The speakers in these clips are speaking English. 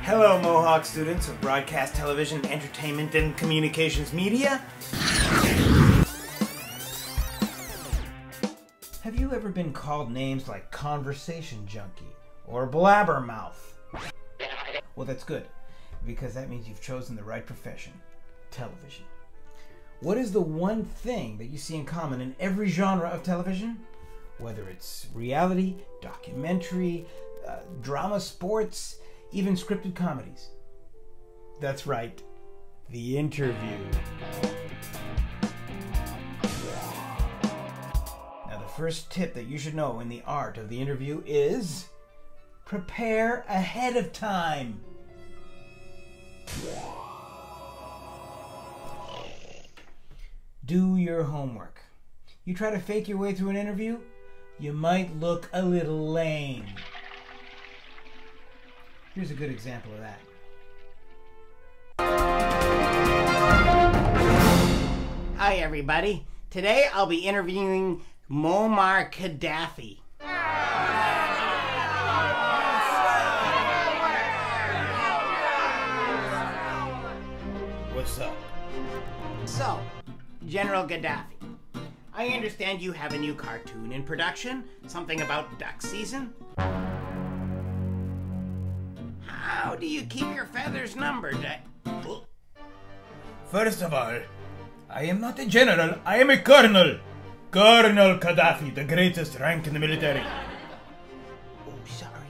Hello, Mohawk students of broadcast, television, entertainment, and communications media. Have you ever been called names like conversation junkie or blabbermouth? Well, that's good, because that means you've chosen the right profession, television. What is the one thing that you see in common in every genre of television? Whether it's reality, documentary, drama, sports, even scripted comedies. That's right, the interview. Now, the first tip that you should know in the art of the interview is prepare ahead of time. Do your homework. You try to fake your way through an interview, you might look a little lame. Here's a good example of that. Hi everybody. Today I'll be interviewing Muammar Gaddafi. What's up? So, General Gaddafi, I understand you have a new cartoon in production, something about duck season. How do you keep your feathers numbered? First of all, I am not a general, I am a colonel. Colonel Gaddafi, the greatest rank in the military. Oh, sorry.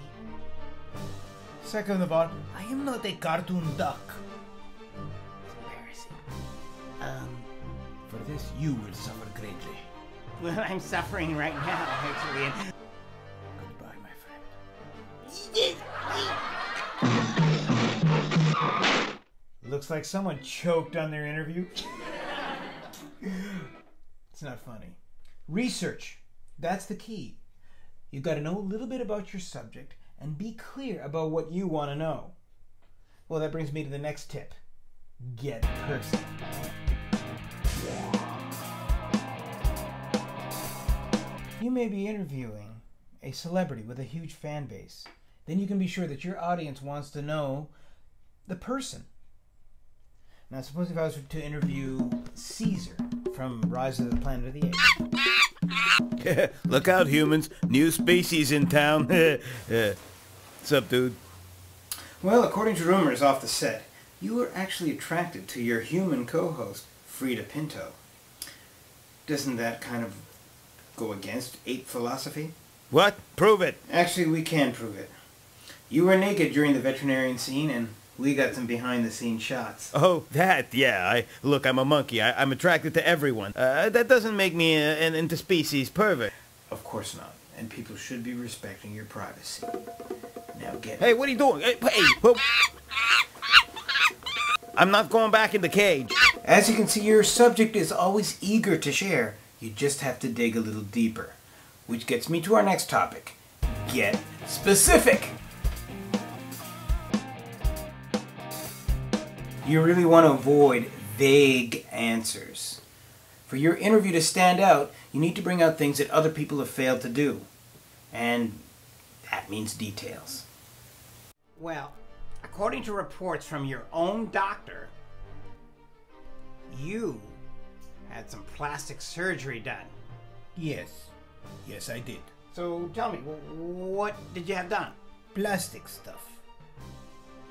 Second of all, I am not a cartoon duck. It's embarrassing. For this, you will suffer greatly. Well, I'm suffering right now, actually. Goodbye, my friend. Looks like someone choked on their interview. It's not funny. Research. That's the key. You've got to know a little bit about your subject and be clear about what you want to know. Well, that brings me to the next tip. Get personal. You may be interviewing a celebrity with a huge fan base. Then you can be sure that your audience wants to know the person. Now, suppose if I was to interview Caesar from Rise of the Planet of the Apes. Look out, humans. New species in town. What's up, dude? Well, according to rumors off the set, you were actually attracted to your human co-host, Frida Pinto. Doesn't that kind of go against ape philosophy? What? Prove it. Actually, we can prove it. You were naked during the veterinarian scene, and we got some behind-the-scenes shots. Oh, that, yeah. Look, I'm a monkey. I'm attracted to everyone. That doesn't make me an interspecies pervert. Of course not. And people should be respecting your privacy. Now get... Hey, what are you doing? Hey, whoa. I'm not going back in the cage. As you can see, your subject is always eager to share. You just have to dig a little deeper. Which gets me to our next topic. Get specific! You really want to avoid vague answers. For your interview to stand out, you need to bring out things that other people have failed to do. And that means details. Well, according to reports from your own doctor, you had some plastic surgery done. Yes, I did. So tell me, what did you have done? Plastic stuff.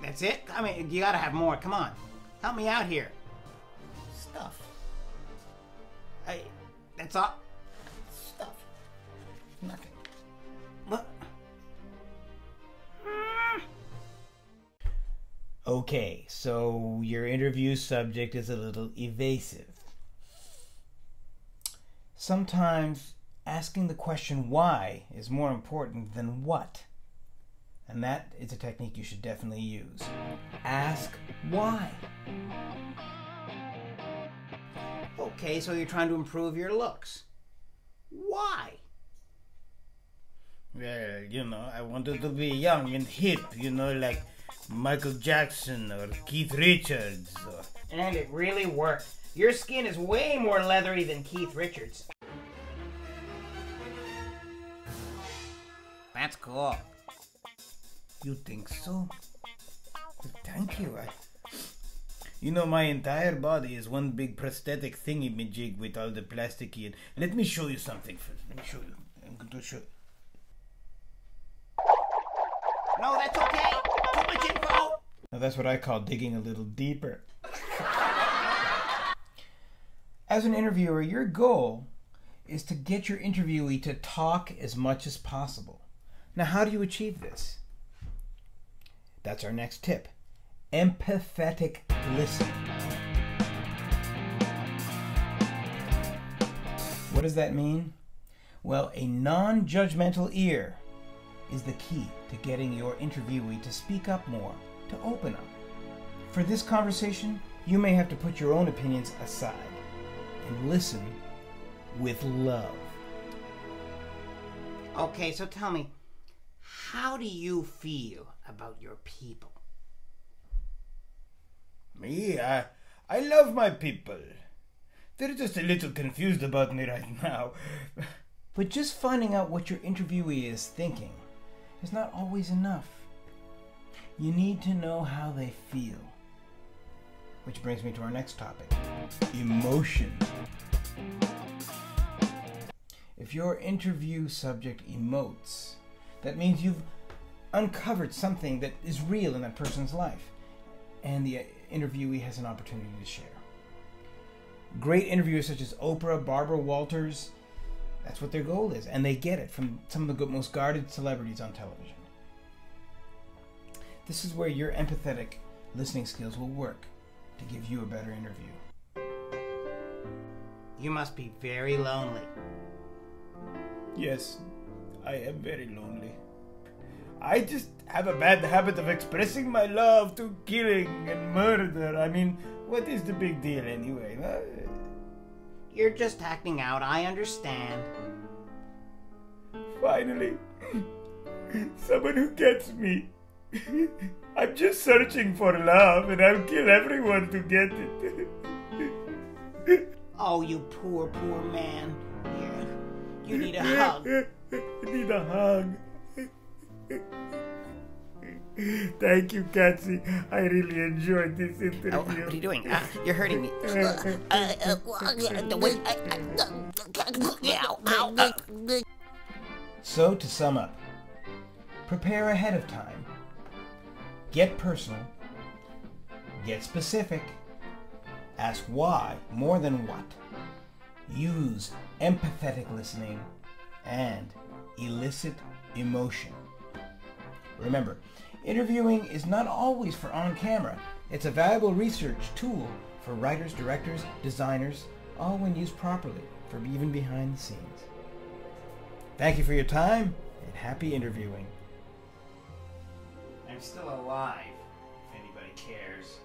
That's it? I mean, you gotta have more. Come on. Help me out here. Stuff. That's all. Stuff. Nothing. What? Okay, so your interview subject is a little evasive. Sometimes asking the question why is more important than what. And that is a technique you should definitely use. Ask why. Okay, so you're trying to improve your looks. Why? Well, I wanted to be young and hip, like Michael Jackson or Keith Richards. And it really worked. Your skin is way more leathery than Keith Richards. That's cool. You think so? Thank you. You know, my entire body is one big prosthetic thingy-majig with all the plasticky. Let me show you something first. Let me show you. I'm going to show you. No, that's okay. Too much info. Now that's what I call digging a little deeper. As an interviewer, your goal is to get your interviewee to talk as much as possible. Now, how do you achieve this? That's our next tip. Empathetic listening. What does that mean? Well, a non-judgmental ear is the key to getting your interviewee to speak up more, to open up. For this conversation, you may have to put your own opinions aside and listen with love. Okay, so tell me, how do you feel about your people? Me? I love my people. They're just a little confused about me right now. But just finding out what your interviewee is thinking is not always enough. You need to know how they feel. Which brings me to our next topic, emotion. If your interview subject emotes, that means you've uncovered something that is real in that person's life, and the interviewee has an opportunity to share. Great interviewers such as Oprah, Barbara Walters, that's what their goal is, and they get it from some of the most guarded celebrities on television. This is where your empathetic listening skills will work to give you a better interview. You must be very lonely. Yes, I am very lonely. I just have a bad habit of expressing my love to killing and murder. I mean, what is the big deal anyway? You're just acting out, I understand. Finally, someone who gets me. I'm just searching for love and I'll kill everyone to get it. Oh, you poor, poor man. Here, you need a hug. I need a hug. Thank you, Katsy. I really enjoyed this interview. Oh, what are you doing? You're hurting me. So, to sum up, prepare ahead of time. Get personal. Get specific. Ask why more than what. Use empathetic listening and elicit emotion. Remember, interviewing is not always for on camera. It's a valuable research tool for writers, directors, designers, all when used properly for even behind the scenes. Thank you for your time and happy interviewing. I'm still alive, if anybody cares.